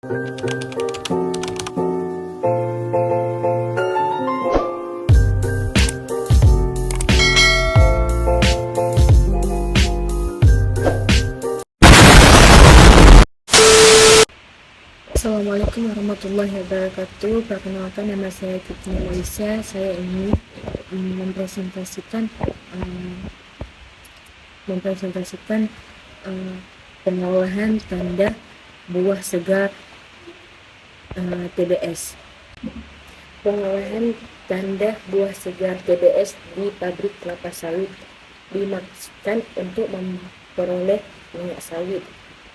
Assalamualaikum warahmatullahi wabarakatuh. Perkenalkan, nama saya Titi Malaysia. Saya ingin mempresentasikan pengolahan tanda buah segar TBS. Pengolahan tanda buah segar TBS di pabrik kelapa sawit dimaksudkan untuk memperoleh minyak sawit,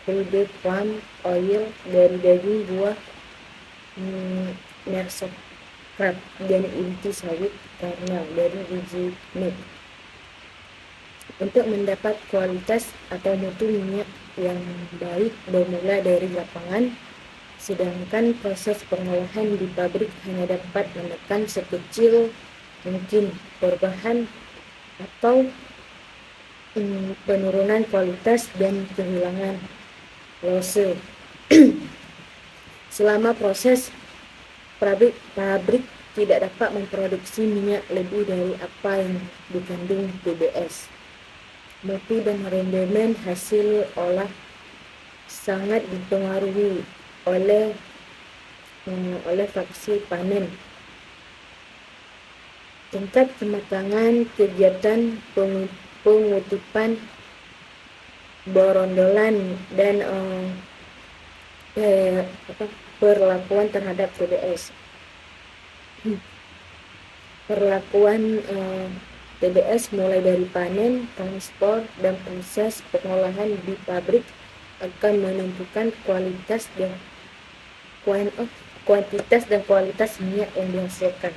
crude palm oil dari daging buah mersokrat dan inti sawit kernel dari biji nut untuk mendapat kualitas atau mutu minyak yang baik bermula dari lapangan, sedangkan proses pengolahan di pabrik hanya dapat menekan sekecil mungkin perubahan atau penurunan kualitas dan kehilangan lose. Selama proses pabrik tidak dapat memproduksi minyak lebih dari apa yang dikandung TBS. Mutu dan rendemen hasil olah sangat dipengaruhi oleh fase panen, tingkat kematangan kegiatan pengutipan, berondolan, dan perlakuan terhadap TBS. Perlakuan TBS mulai dari panen, transport, dan proses pengolahan di pabrik akan menentukan kuantitas dan kualitas minyak yang dihasilkan.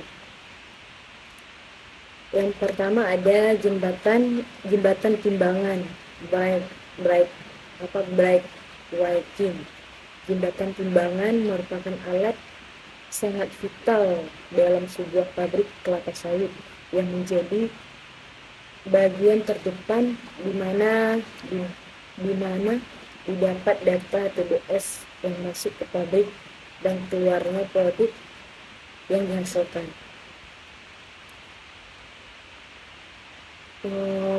Yang pertama ada jembatan timbangan, break weighing. Jembatan timbangan merupakan alat sangat vital dalam sebuah pabrik kelapa sawit yang menjadi bagian terdepan di mana didapat data TBS yang masuk ke pabrik dan keluarnya produk yang dihasilkan.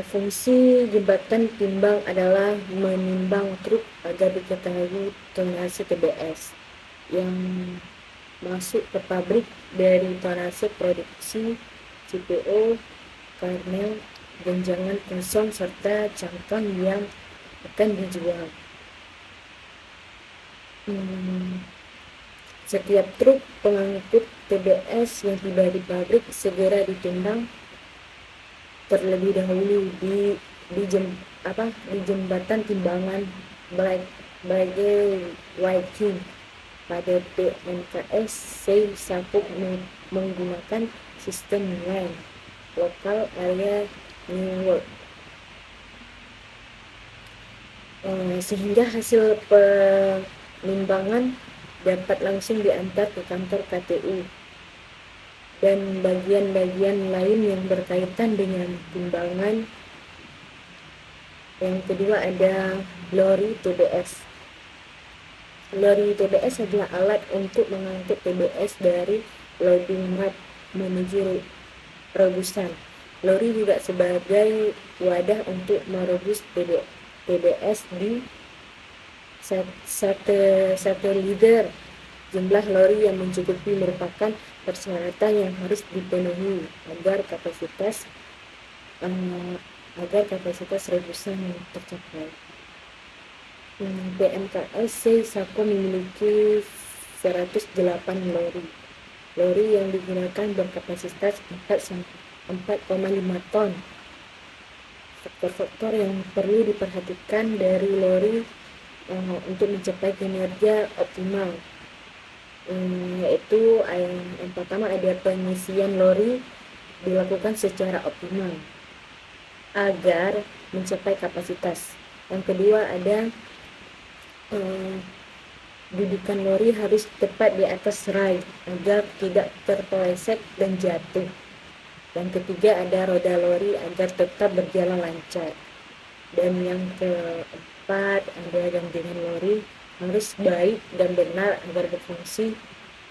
Fungsi jembatan timbang adalah menimbang truk agar diketahui tonase TBS yang masuk ke pabrik dari tonase produksi, CPO, kernel, gonjangan kosong, serta cangkang yang akan dijual. Setiap truk pengangkut TBS yang tiba di pabrik segera ditimbang terlebih dahulu di jembatan timbangan Bridge Weighing. Pada PMKS, saya Sapuk menggunakan sistem LAN, Local Area Network, sehingga hasil penimbangan dapat langsung diantar ke kantor KTU dan bagian-bagian lain yang berkaitan dengan timbangan. Yang kedua ada lori TBS. Lori TBS adalah alat untuk mengangkut TBS dari loading ramp menuju rebusan. Lori juga sebagai wadah untuk merebus TBS di satu liter. Jumlah lori yang mencukupi merupakan persyaratan yang harus dipenuhi agar kapasitas rebusan tercapai. PMKS Sako memiliki 108 lori yang digunakan berkapasitas 4,5 ton. Faktor-faktor yang perlu diperhatikan dari lori untuk mencapai kinerja optimal, yaitu yang pertama ada pengisian lori dilakukan secara optimal agar mencapai kapasitas. Yang kedua ada dudukan lori harus tepat di atas rai agar tidak terpeleset dan jatuh. Yang ketiga ada roda lori agar tetap berjalan lancar. Dan yang keempat ada gandengan lori harus baik dan benar agar berfungsi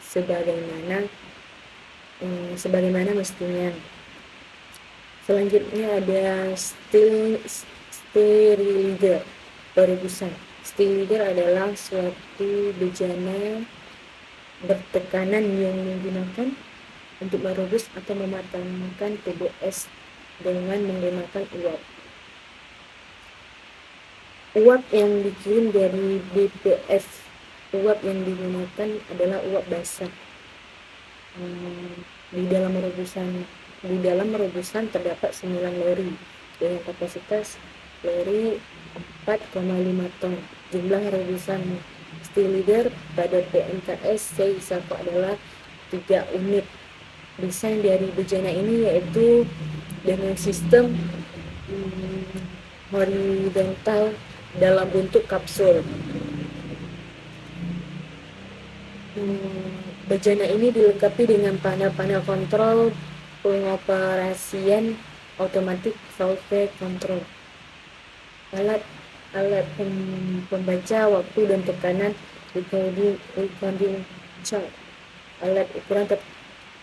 sebagaimana mestinya. Selanjutnya ada sterilizer, perebusan. Sterilizer adalah suatu bejana bertekanan yang digunakan untuk merebus atau mematangkan TBS dengan menggunakan uap. Uap yang dikirim dari BPF. Uap yang digunakan adalah uap basah. Di dalam merebusan terdapat 9 lori dengan kapasitas lori 4,5 ton. Jumlah rebusan sterilizer pada PMKS Seisako adalah 3 unit. Desain dari bejana ini yaitu dengan sistem horizontal dalam bentuk kapsul. Bejana ini dilengkapi dengan panel-panel kontrol pengoperasian otomatis valve control. Alat pembaca waktu dan tekanan recording chart. Alat ukuran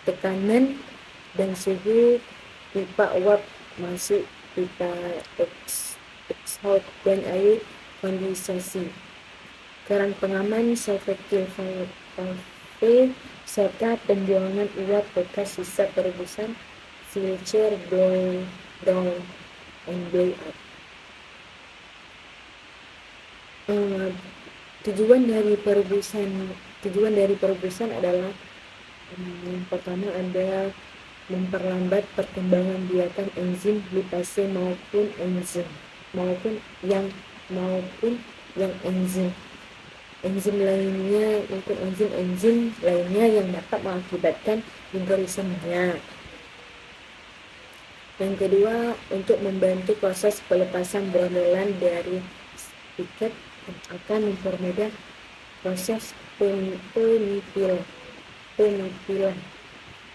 tekanan dan suhu pipa uap masuk, pipa exhaust dan air kondensasi. Keran pengaman selektif valve serta pembuangan uap bekas sisa perebusan, filter blow down and blow up. Tujuan dari perebusan adalah yang pertama ada memperlambat perkembangan biakan enzim lipase maupun enzim lainnya yang dapat mengakibatkan hidrolisemia. Yang kedua, untuk membantu proses pelepasan brondolan dari spiket yang akan mempermudah proses penipilan.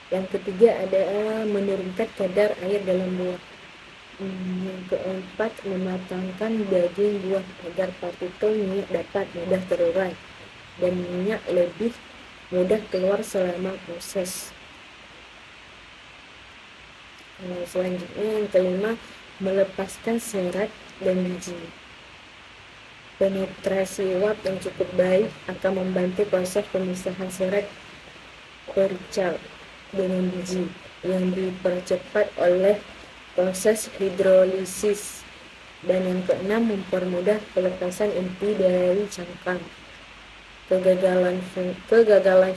Yang ketiga adalah menurunkan kadar air dalam buah. Yang keempat, mematangkan daging buah agar partikel minyak dapat mudah terurai dan minyak lebih mudah keluar selama proses. Selanjutnya yang kelima, melepaskan serat dan biji. Penetrasi uap yang cukup baik akan membantu proses pemisahan serat percal dengan biji yang dipercepat oleh proses hidrolisis. Dan yang keenam, mempermudah pelepasan inti dari cangkang. Kegagalan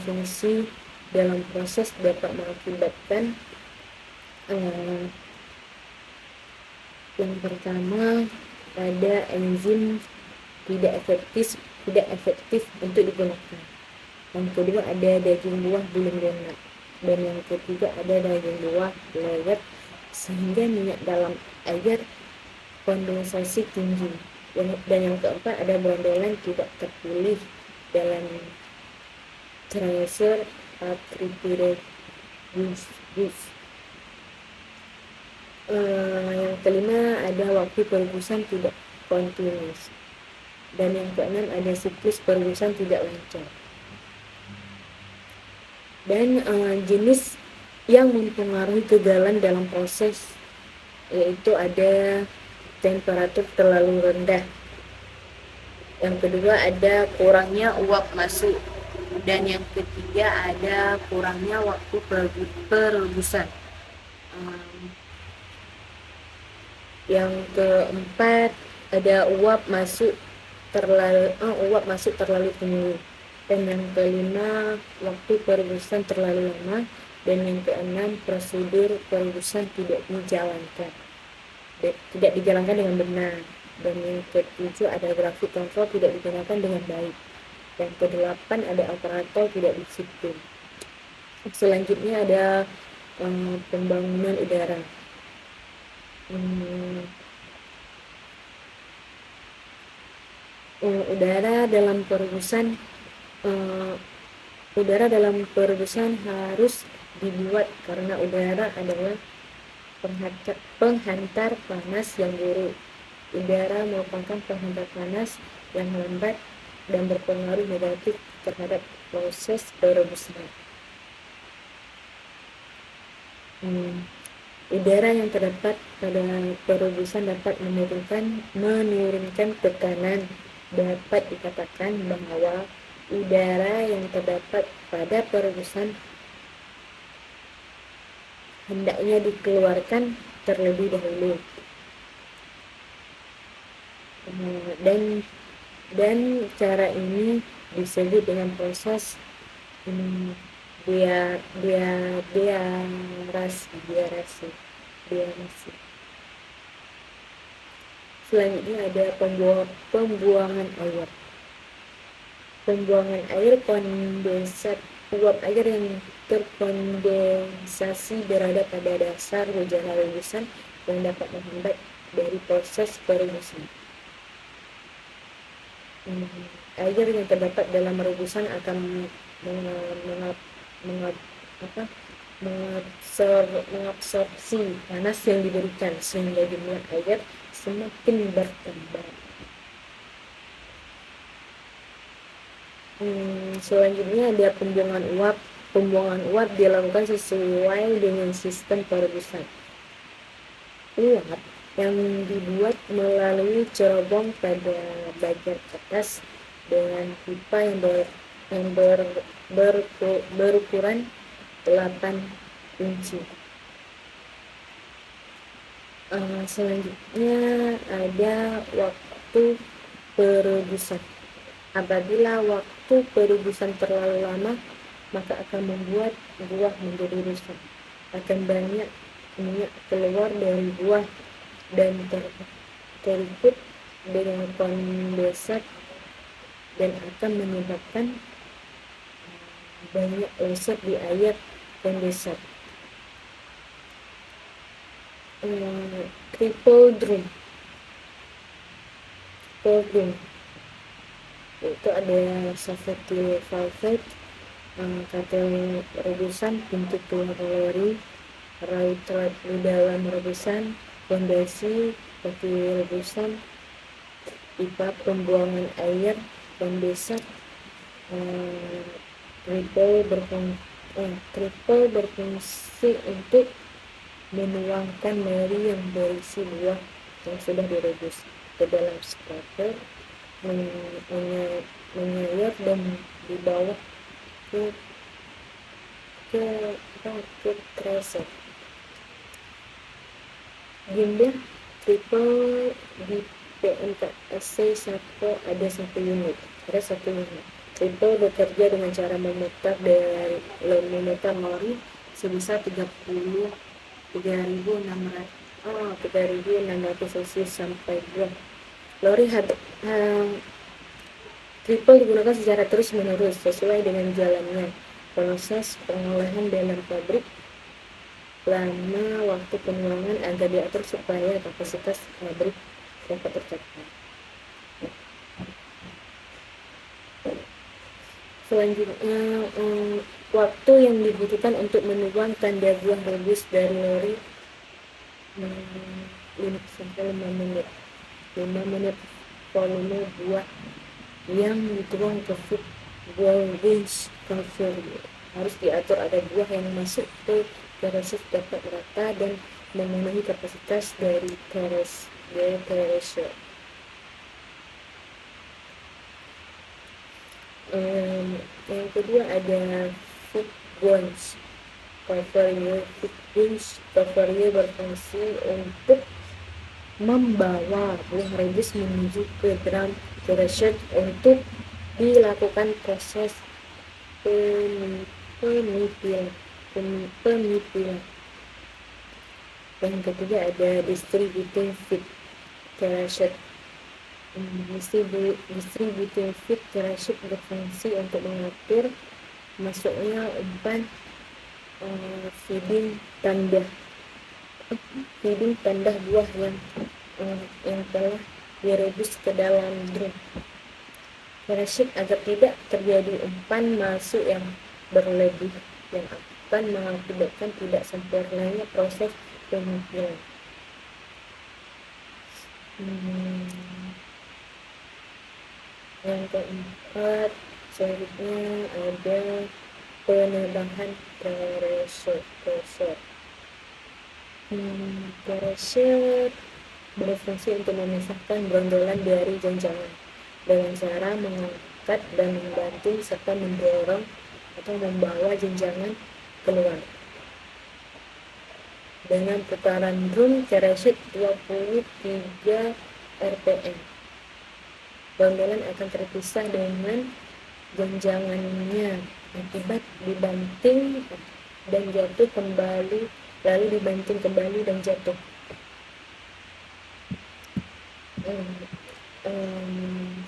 fungsi dalam proses dapat mengakibatkan yang pertama ada enzim tidak efektif untuk digunakan. Yang kedua ada daging buah belum lunak. Dan yang ketiga ada daging buah lewat sehingga minyak dalam air kondensasi tinggi. Dan yang keempat ada brondolan tidak terpilih dalam tracer atributed. Yang kelima ada waktu perebusan tidak kontinus. Dan yang keenam ada siklus perebusan tidak lancar. Dan jenis yang mempengaruhi kegagalan dalam proses yaitu ada temperatur terlalu rendah. Yang kedua ada kurangnya uap masuk. Dan yang ketiga ada kurangnya waktu perebusan. Yang keempat ada uap masuk terlalu tinggi. Dan yang kelima, waktu perebusan terlalu lama. Dan yang keenam, prosedur perebusan tidak dijalankan dengan benar. Dan yang ketujuh ada grafik kontrol tidak digunakan dengan baik. Dan kedelapan ada operator tidak disiplin. Selanjutnya ada pembangunan udara. Udara dalam perebusan harus dibuat karena udara adalah penghantar panas yang buruk. Udara merupakan penghantar panas yang lambat dan berpengaruh negatif terhadap proses perebusan. Udara yang terdapat pada perebusan dapat menurunkan tekanan. Dapat dikatakan bahwa udara yang terdapat pada perebusan hendaknya dikeluarkan terlebih dahulu. Dan cara ini disebut dengan proses biarasi. Selanjutnya ada pembuangan air. Pembuangan air kondensat. Uap air yang terkondensasi berada pada dasar hujan rebusan yang dapat menghambat dari proses perebusan. Air yang terdapat dalam rebusan akan mengabsorpsi panas yang diberikan sehingga jumlah air semakin bertambah. Selanjutnya ada pembuangan uap. Pembuangan uap dilakukan sesuai dengan sistem perebusan. Uap yang dibuat melalui cerobong pada bagian atas dengan pipa yang berukuran 8 inci. Selanjutnya ada waktu perebusan. Apabila waktu perebusan terlalu lama, maka akan membuat buah menjadi rusak. Akan banyak minyak keluar dari buah dan terikut dengan kondensat dan akan menyebabkan banyak losot di air kondensat. Triple drum itu ada safety valve, katil rebusan, pintu keluar lori, raut di dalam rebusan, fondasi, katil rebusan, pipa pembuangan air, kondensat. Triple berfungsi untuk menuangkan nori yang berisi buah yang sudah direbus ke dalam scraper, menyayat dan dibawa ke tracer. Gimbal triple di PMKSC ada satu unit. Triple bekerja dengan cara memutar nori sebesar 3.600 cc sampai buah. Lori triple digunakan secara terus-menerus sesuai dengan jalannya proses pengolahan dalam pabrik. Lama waktu penuangan agar diatur supaya kapasitas pabrik dapat tercapai. Selanjutnya, waktu yang dibutuhkan untuk menuang tanda buah rebus dari lori 5 menit. 5 menit volume buah yang dituang ke feed winch conveyor. Harus diatur ada buah yang masuk ke terasif dapat rata dan memenuhi kapasitas dari terasif. Yang kedua ada feed winch conveyor. Feed winch conveyor berfungsi untuk membawa buah rebus menuju ke drum terasif untuk dilakukan proses pemitilan. Yang ketiga ada distributing feed terasif. Distributing feed terasif berfungsi untuk mengatur masuknya umpan feeding tanda buah yang telah direbus ke dalam drum terasif agar tidak terjadi umpan masuk yang berlebih yang akan mengakibatkan tidak sempurnanya proses pemitilan. Yang keempat, selanjutnya ada penambahan pressure. Pressure berfungsi untuk memisahkan brondolan dari janjangan dengan cara mengangkat dan membantu serta mendorong atau membawa janjangan keluar. Dengan putaran drum kereset 23 rpm, brondolan akan terpisah dengan janjangannya akibat dibanting dan jatuh kembali, lalu dibanting kembali dan jatuh.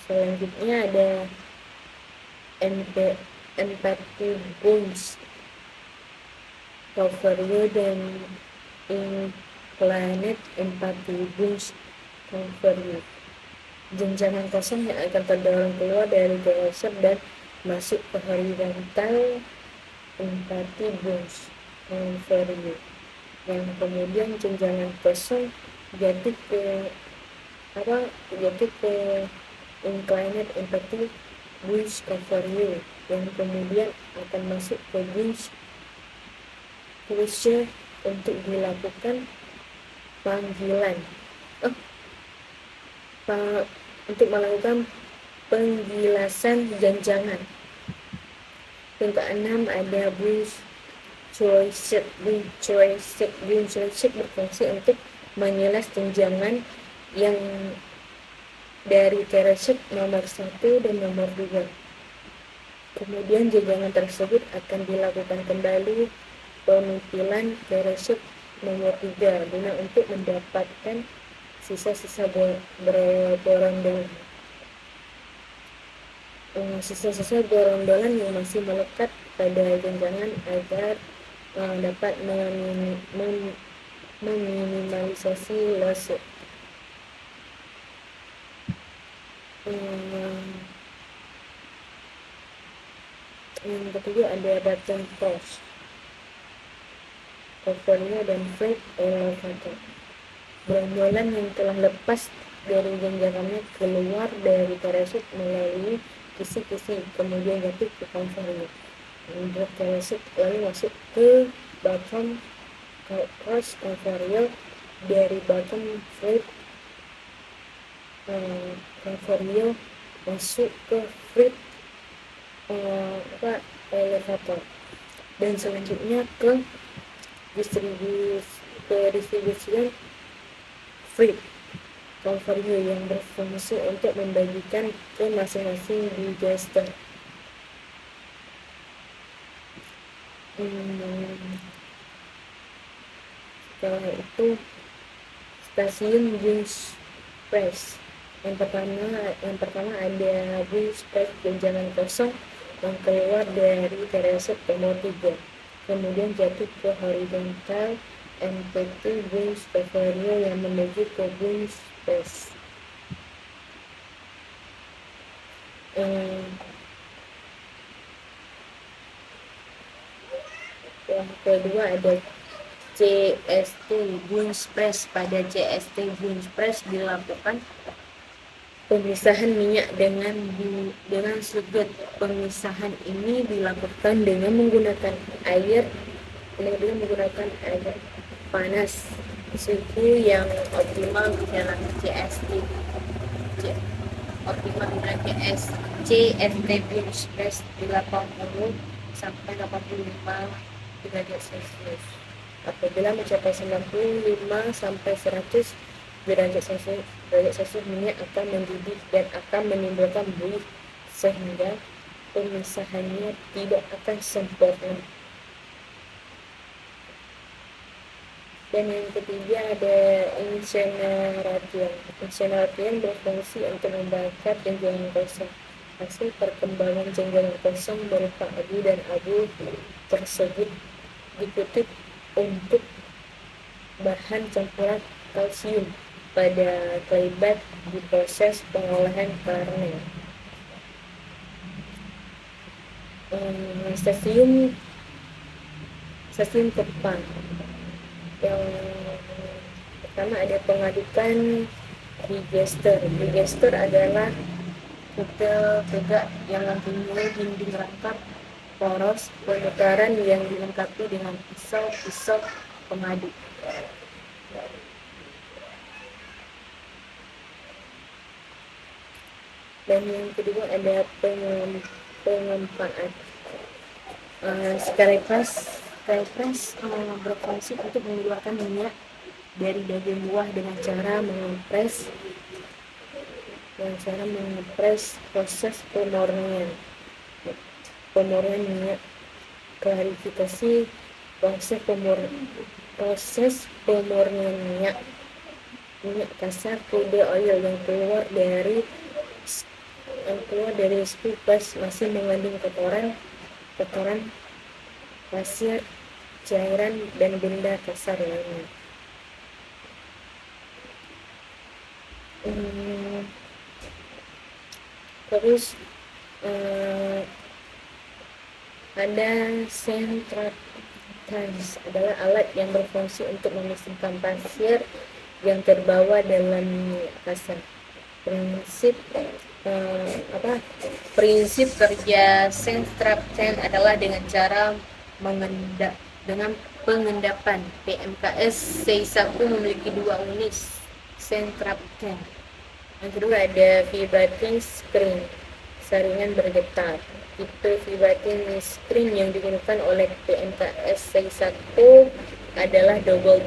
Selanjutnya ada empathy bones, covernya dan inclined empathy bones covernya. Janjangan kosong yang akan terdorong keluar dari kereset dan masuk ke horizontal empathy bones covernya, yang kemudian janjangan kosong jatuh ke inclined empathy bones covernya, yang kemudian akan masuk ke bones closure untuk dilakukan panggilan untuk melakukan penggilasan janjangan. Yang keenam ada bones choice berfungsi untuk mengilas janjangan yang dari kereset nomor 1 dan nomor 2. Kemudian janjangan tersebut akan dilakukan kembali pemutilan kereset nomor 3 guna untuk mendapatkan sisa-sisa borondolan yang masih melekat pada janjangan agar dapat meminimalisasi loss. Yang ketiga ada button pause, covernya dan freight elevator. Brondolan yang telah lepas dari janjangannya keluar dari kereset melalui kisi-kisi, kemudian jatuh ke covernya. Menurut kereset lalu masuk ke bottom cross covernya dari bottom freight covernya masuk ke freight elevator, dan selanjutnya ke distribusian freight covernya yang berfungsi untuk membagikan ke masing-masing digester. Setelah itu stasiun bounce press. Yang pertama ada bounce press janjangan kosong yang keluar dari kereset nomor 3, kemudian jatuh ke horizontal empathy bounce covernya yang menuju ke bounce press. Yang kedua ada CST bounce press. Pada CST bounce press dilakukan pemisahan minyak dengan sudut. Pemisahan ini dilakukan dengan menggunakan air panas. Suhu yang optimal dalam CST bounce press di 80 sampai 85 derajat Celcius. Apabila mencapai 95 sampai 100 derajat Celcius, minyak akan mendidih dan akan menimbulkan buih sehingga pemisahannya tidak akan sempurna. Dan yang ketiga ada incineration berfungsi untuk membakar janjangan kosong. Hasil perkembangan janjangan kosong berupa abu dan abu tersebut dikutip untuk bahan campuran kalsium pada claybed di proses pengolahan karnel. Stasiun Kepang. Yang pertama ada pengadukan digester. Digester adalah detail tegak yang mempunyai dinding rangkap poros pemutaran yang dilengkapi dengan pisau-pisau pemadu. Dan yang kedua ada pengempaan. Skypress berfungsi untuk mengeluarkan minyak dari daging buah dengan cara mengepres proses pemurnian minyak. Klarifikasi proses pemurnian minyak kasar crude oil yang keluar dari skupas masih mengandung kotoran, pasir, cairan, dan benda kasar lainnya. Terus ada centrifuge, adalah alat yang berfungsi untuk memisahkan pasir yang terbawa dalam minyak kasar. Prinsip kerja centrifuge adalah dengan cara pengendapan. PMKS C1 memiliki 2 unit centrifuge. Yang kedua ada vibrating screen, saringan bergetar. Tipe vibrating screen yang digunakan oleh PMKS C1 adalah double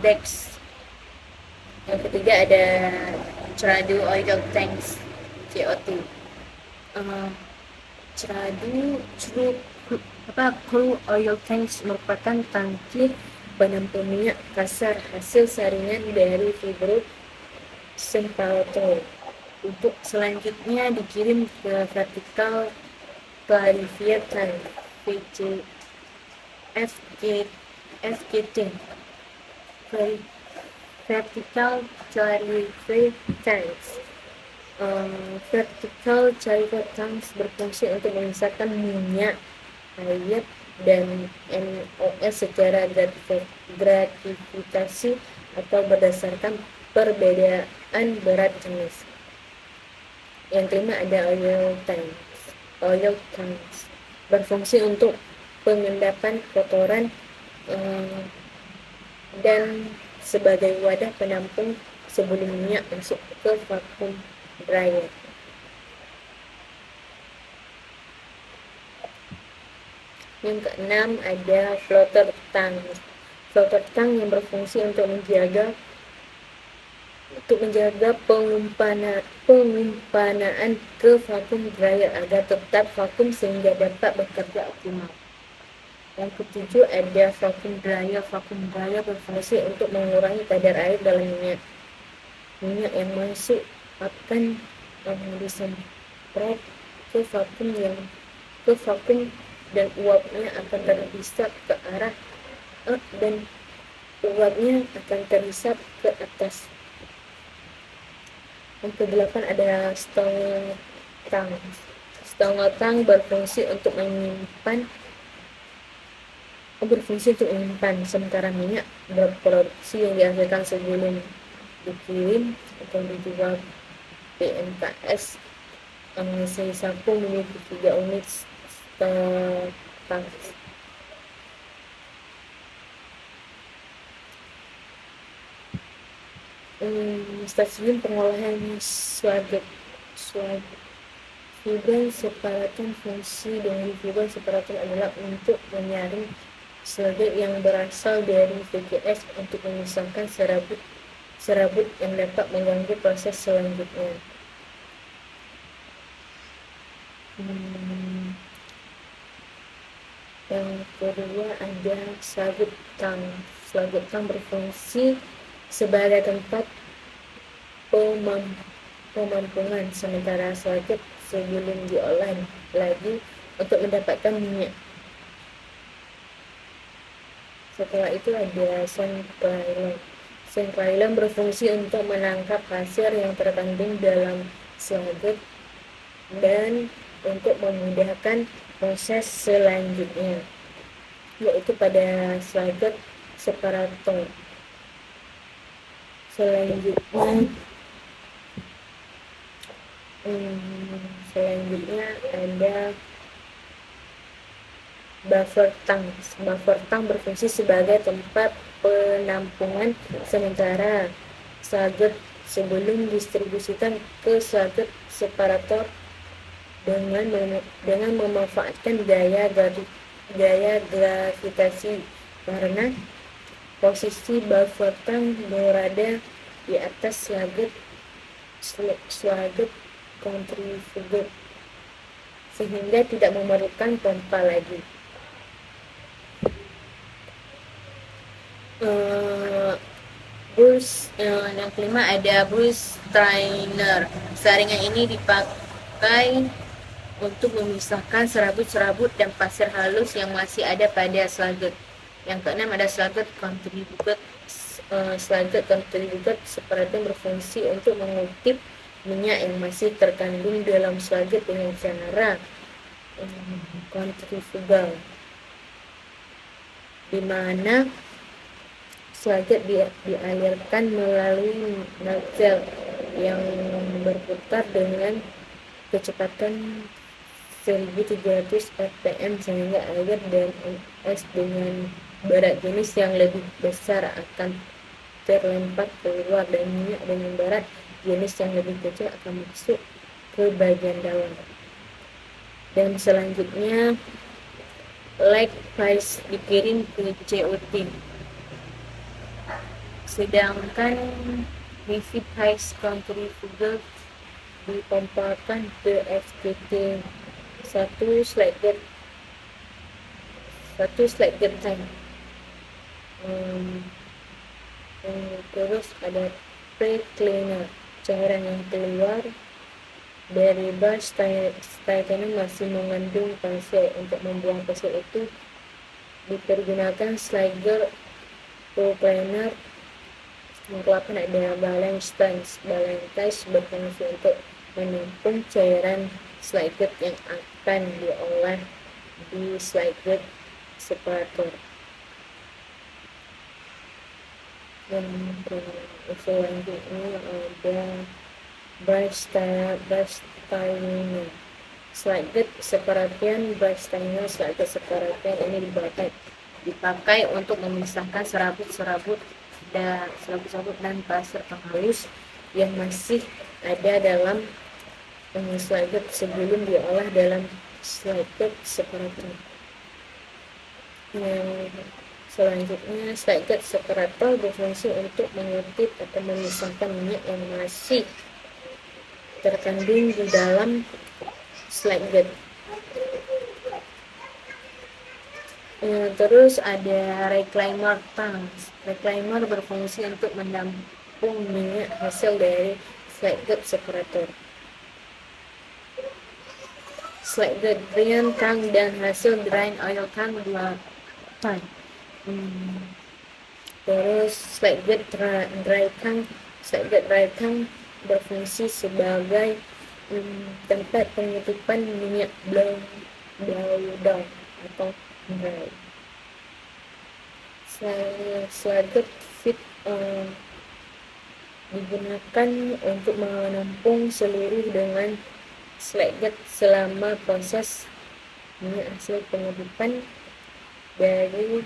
decks. Yang ketiga ada Crude Oil Tanks, CO2. Crude Oil Tanks merupakan tangki penampung minyak kasar hasil saringan dari fibrosempaltol untuk selanjutnya dikirim ke vertical clarifier tank FKT. Vertical clarifier tanks. Vertical clarifier tanks berfungsi untuk memisahkan minyak, air, dan NOx secara gratifikasi atau berdasarkan perbedaan berat jenis. Yang kelima ada oil tanks berfungsi untuk pengendapan kotoran dan sebagai wadah penampung sebelum minyak masuk ke vacuum dryer. Yang keenam ada floater tank yang berfungsi untuk menjaga pengumpanan ke vacuum dryer agar tetap vakum sehingga dapat bekerja optimal. Yang ketujuh ada vacuum dryer berfungsi untuk mengurangi kadar air dalam minyak yang masuk akan disemprot ke vacuum dan uapnya akan terhisap ke arah ke atas. Yang kedelapan ada stone tank berfungsi untuk menyimpan sementara minyak berproduksi yang dihasilkan sebelum dikirim atau dijual. PMKS C1 memiliki 3 unit tank. Stasiun pengolahan sludge fibrin separator. Fungsi dari fibrin separator adalah untuk menyaring sludge yang berasal dari VGS untuk memisahkan serabut yang dapat mengganggu proses selanjutnya. Yang kedua ada sludge tank berfungsi sebagai tempat pemampungan sementara sludge sebelum diolah lagi untuk mendapatkan minyak. Setelah itu ada Synchrylon berfungsi untuk menangkap pasir yang terkandung dalam sludge dan untuk memudahkan proses selanjutnya, yaitu pada sludge separator. Selanjutnya Selanjutnya ada buffer tank. Buffer tank berfungsi sebagai tempat penampungan sementara slugget sebelum didistribusikan ke slugget separator dengan memanfaatkan gaya gravitasi, karena posisi buffer tank berada di atas slugget centrifugal sehingga tidak memerlukan pompa lagi. Yang kelima ada Bruce Strainer. Saringan ini dipakai untuk memisahkan serabut-serabut dan pasir halus yang masih ada pada slugget. Yang keenam ada slugget contributed. Slugget contributed seperti berfungsi untuk mengutip minyak yang masih terkandung dalam slugget dengan cara centrifugal, di mana slugget dialirkan melalui nozzle yang berputar dengan kecepatan 1300 rpm sehingga air dan es dengan berat jenis yang lebih besar akan terlempar keluar dan minyak dengan berat jenis yang lebih kecil akan masuk ke bagian dalam. Dan selanjutnya light phase dikirim ke COT, sedangkan heavy phase centrifugal dipompakan ke FKT satu slugget tank. Terus ada pre-cleaner, cairan yang keluar dari bus titanium masih mengandung pasir. Untuk membuang pasir itu dipergunakan slugger pro-cleaner. Yang ke-8 ada balance tanks. Balance tanks berfungsi untuk menampung cairan slugget yang akan diolah di slugget separator. Dan selanjutnya ada Brightsteiner slugget separatian. Brightsteiner slugget separatian ini dipakai untuk memisahkan serabut-serabut dan pasir penghalus yang masih ada dalam slugget sebelum diolah dalam slugget separator. Selanjutnya, slugget separator berfungsi untuk mengutip atau memisahkan minyak yang masih terkandung di dalam slugget. Terus ada reclaimer tank. Reclaimer berfungsi untuk menampung minyak hasil dari slugget separator. Slugget drain tank dan hasil drain oil tank dua tank. Terus slugget dry tank. Slugget dry tank berfungsi sebagai tempat pengutipan minyak blow down atau dry. Slugget feed digunakan untuk menampung seluruh dengan slugget selama proses minyak hasil pengutipan dari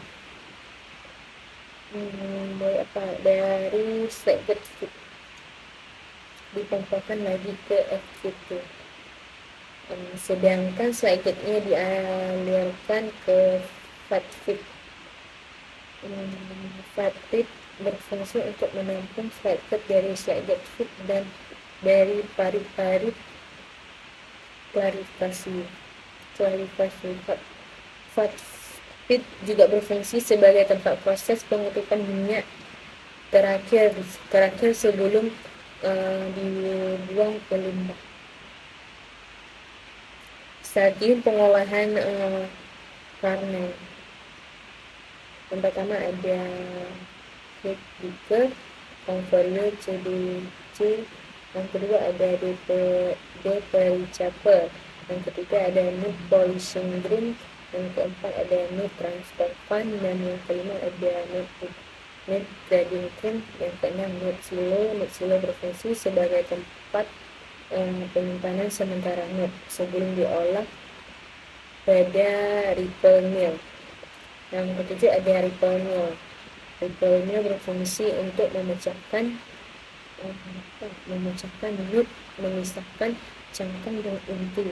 slugget feed dipompakan lagi ke FKT. Sedangkan sluggetnya dialirkan ke fat feed. Fat feed berfungsi untuk menampung slugget dari slugget feed dan dari parit-parit klarifikasi. Fat feed juga berfungsi sebagai tempat proses pengutipan minyak terakhir sebelum dibuang ke limbah. Stadium pengolahan kernel. Yang pertama ada heat breaker, conveyor CDC. Yang kedua ada deprichaper. Yang ketiga ada meat polishing drum. Yang keempat ada meat transfer fan. Dan yang kelima ada meat grading cream. Yang keenam meat silo. Meat silo berfungsi sebagai tempat penyimpanan sementara NET sebelum diolah pada Ripple Mill. Yang ketujuh ada Ripple Mill. Ripple Mill berfungsi untuk memecahkan nut, memisahkan cangkang dan inti.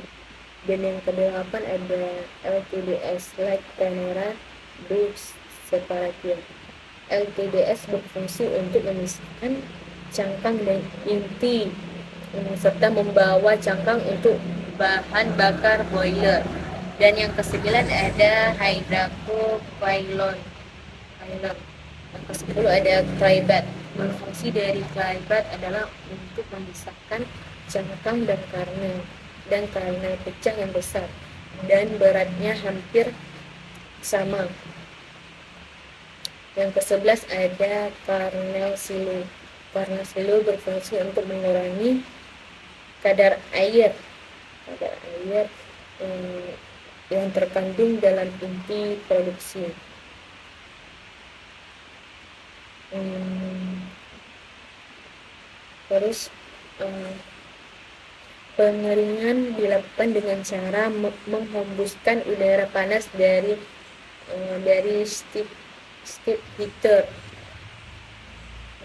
Dan yang kedelapan ada LTDS, Light Tenera Bridge Separation. LTDS berfungsi untuk memisahkan cangkang dan inti serta membawa cangkang untuk bahan bakar boiler. Dan yang kesembilan ada hydrocoilon. Yang ke-10 ada Crybat. Fungsi dari Crybat adalah untuk memisahkan cangkang dan karena pecah yang besar dan beratnya hampir sama. Yang ke-11 ada Carnel Silo. Carnel Silo berfungsi untuk mengurangi kadar air yang terkandung dalam inti produksi. Terus pengeringan dilakukan dengan cara menghembuskan udara panas dari steep heater.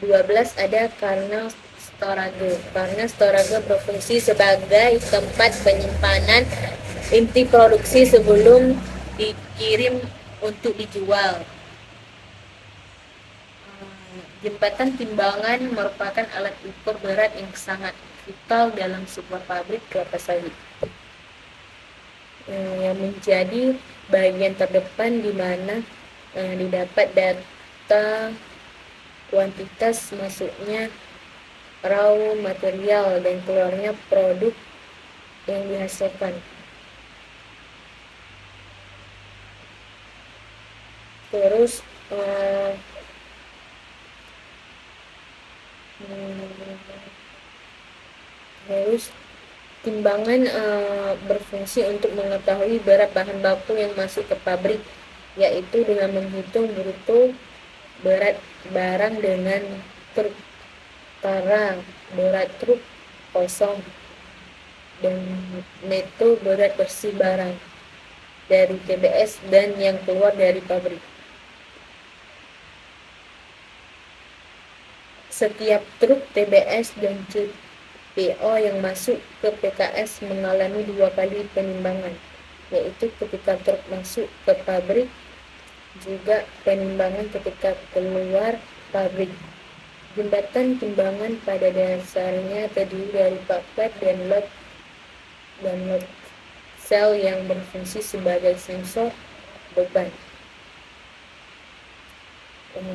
12 ada Carnel Storage. Carnel Storage berfungsi sebagai tempat penyimpanan inti produksi sebelum dikirim untuk dijual. Jembatan timbangan merupakan alat ukur berat yang sangat vital dalam sebuah pabrik kelapa sawit, yang menjadi bagian terdepan di mana didapat data kuantitas masuknya raw material dan keluarnya produk yang dihasilkan. Terus timbangan berfungsi untuk mengetahui berat bahan baku yang masuk ke pabrik, yaitu dengan menghitung bruto berat barang dengan truk tara berat truk kosong dan neto berat bersih barang dari TBS dan yang keluar dari pabrik. Setiap truk TBS dan CPO yang masuk ke PKS mengalami 2 kali penimbangan, yaitu ketika truk masuk ke pabrik, juga penimbangan ketika keluar pabrik. Jembatan timbangan pada dasarnya terdiri dari paket dan load sel yang berfungsi sebagai sensor beban.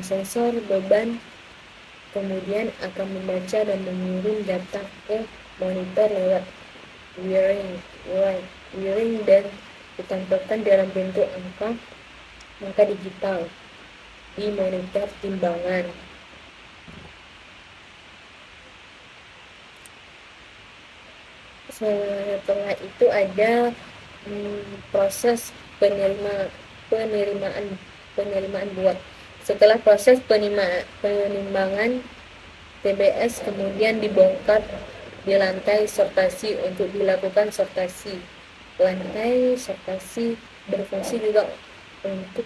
Sensor beban kemudian akan membaca dan mengirim data ke monitor lewat wiring dan ditampilkan dalam bentuk angka digital di monitor timbangan. Setelah itu ada proses penerimaan buah. Setelah proses penimbangan, TBS kemudian dibongkar di lantai sortasi untuk dilakukan sortasi. Lantai sortasi berfungsi juga untuk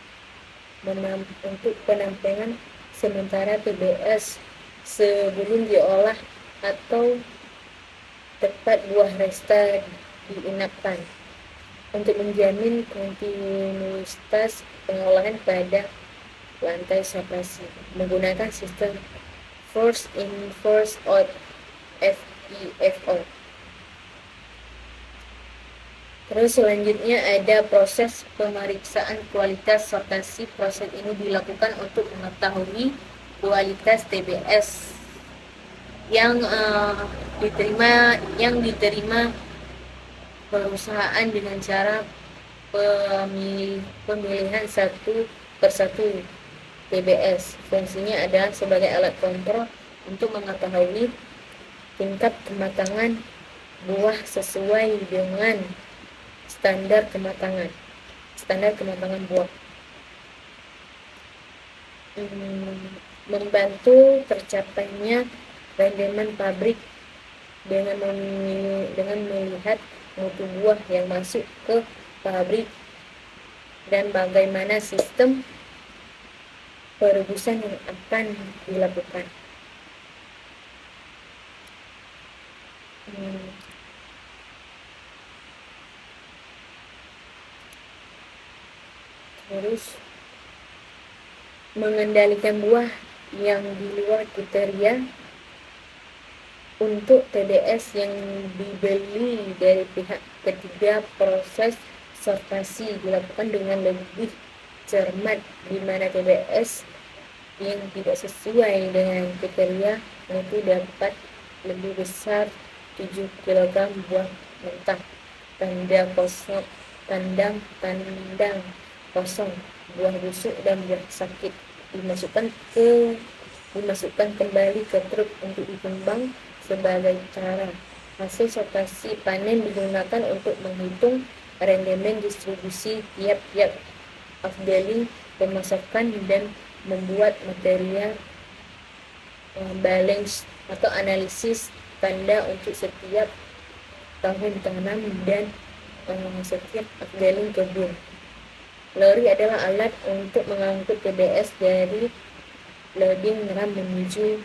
penampungan sementara TBS sebelum diolah atau tempat buah resta diinapkan untuk menjamin kontinuitas pengolahan pada lantai sortasi menggunakan sistem first in first out FIFO. Terus selanjutnya ada proses pemeriksaan kualitas sortasi. Proses ini dilakukan untuk mengetahui kualitas TBS yang diterima perusahaan dengan cara pemilihan satu persatu TBS. Fungsinya adalah sebagai alat kontrol untuk mengetahui tingkat kematangan buah sesuai dengan standar kematangan buah. Membantu tercapainya rendemen pabrik dengan melihat mutu buah yang masuk ke pabrik dan bagaimana sistem perebusan yang akan dilakukan. Terus mengendalikan buah yang di luar kriteria untuk TBS yang dibeli dari pihak ketiga. Proses sortasi dilakukan dengan lebih cermat, di mana TBS yang tidak sesuai dengan kriteria itu dapat lebih besar 7 kg buah mentah, tandang kosong, buah busuk dan buah sakit dimasukkan kembali ke truk untuk ditimbang sebagai cara. Hasil sortasi panen digunakan untuk menghitung rendemen distribusi tiap-tiap afdeling pemasakan dan membuat material balance atau analisis tanda untuk setiap tahun tanam dan setiap afdeling kebun. Lori adalah alat untuk mengangkut TBS dari loading ram menuju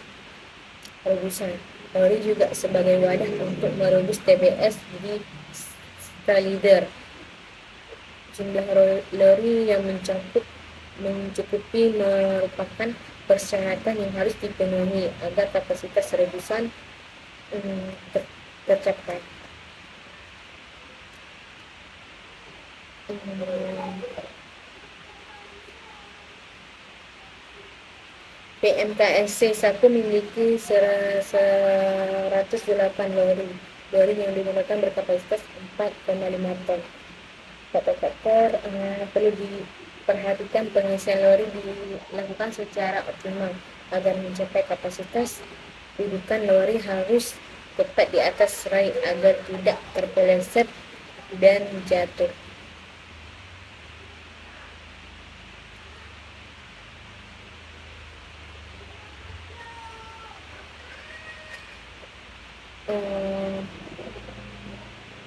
rebusan. Lori juga sebagai wadah untuk merebus TBS di Stalider. Jumlah lori yang mencukupi merupakan persyaratan yang harus dipenuhi agar kapasitas rebusan tercapai. PMKSC 1 memiliki 108 lori yang digunakan berkapasitas 4,5 ton. Faktor perlu diperhatikan, pengisian lori dilakukan secara optimal agar mencapai kapasitas. Dudukan lori harus tepat di atas rai agar tidak terpeleset dan jatuh.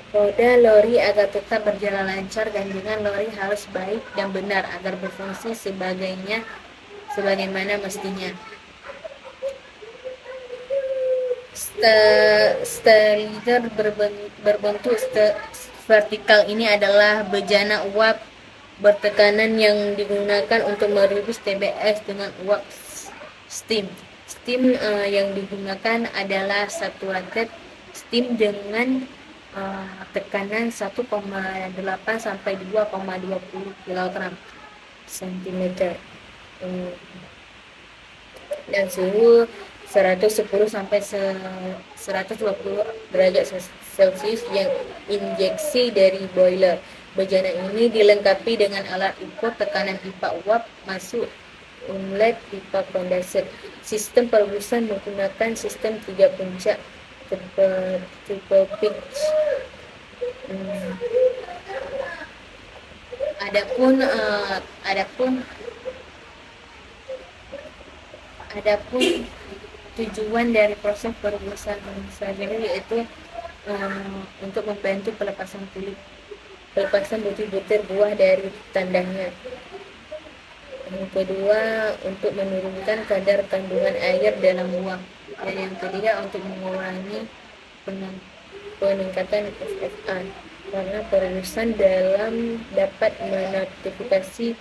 Roda lori agar tetap berjalan lancar, ganjengan lori harus baik dan benar agar berfungsi sebagaimana mestinya. Stelider berbentuk vertikal ini adalah bejana uap bertekanan yang digunakan untuk merebus TBS dengan uap steam. Steam yang digunakan adalah saturated steam dengan tekanan 1,8 sampai 2,20 kg cm dan suhu 110 sampai 120 derajat Celcius yang injeksi dari boiler. Bejana ini dilengkapi dengan alat ukur tekanan pipa uap masuk inlet pipa kondenser. Sistem perebusan menggunakan sistem 3 puncak triple pitch. Adapun tujuan dari proses perebusan selanjutnya yaitu untuk membantu pelepasan butir-butir buah dari tandanya. Yang kedua, untuk menurunkan kadar kandungan air dalam buah. Dan yang ketiga, untuk mengurangi peningkatan FFA, karena perebusan dapat menotifikasi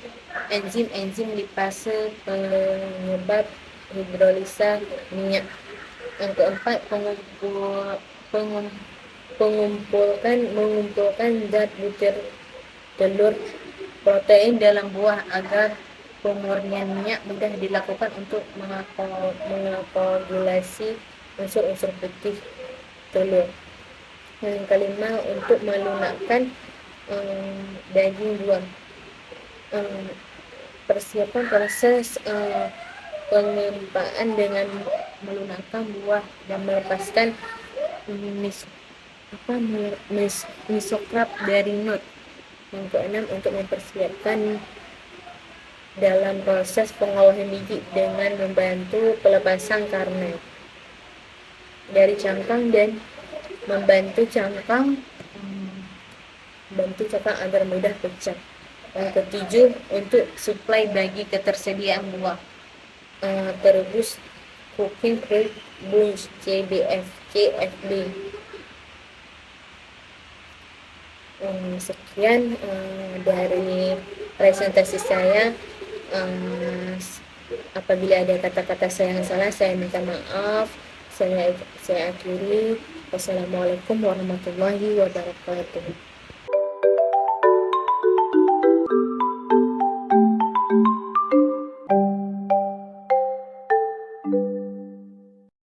enzim-enzim lipase penyebab hidrolisa minyak. Yang keempat, mengumpulkan zat butir telur protein dalam buah agar pemurnian minyak mudah dilakukan untuk mengakoagulasi unsur-unsur putih telur. Yang kelima, untuk melunakkan daging buah. Persiapan proses pengempaan dengan melunakkan buah dan melepaskan misokrap dari nut. Yang keenam, untuk mempersiapkan dalam proses pengolahan biji dengan membantu pelepasan karnel dari cangkang dan membantu cangkang membantu cangkang agar mudah pecah. Yang ketujuh, untuk suplai bagi ketersediaan buah. Terubus cooking fruit bunch CBF CFB. Sekian dari presentasi saya. Apabila ada kata-kata saya yang salah, saya minta maaf. Saya akhiri. Wassalamualaikum warahmatullahi wabarakatuh.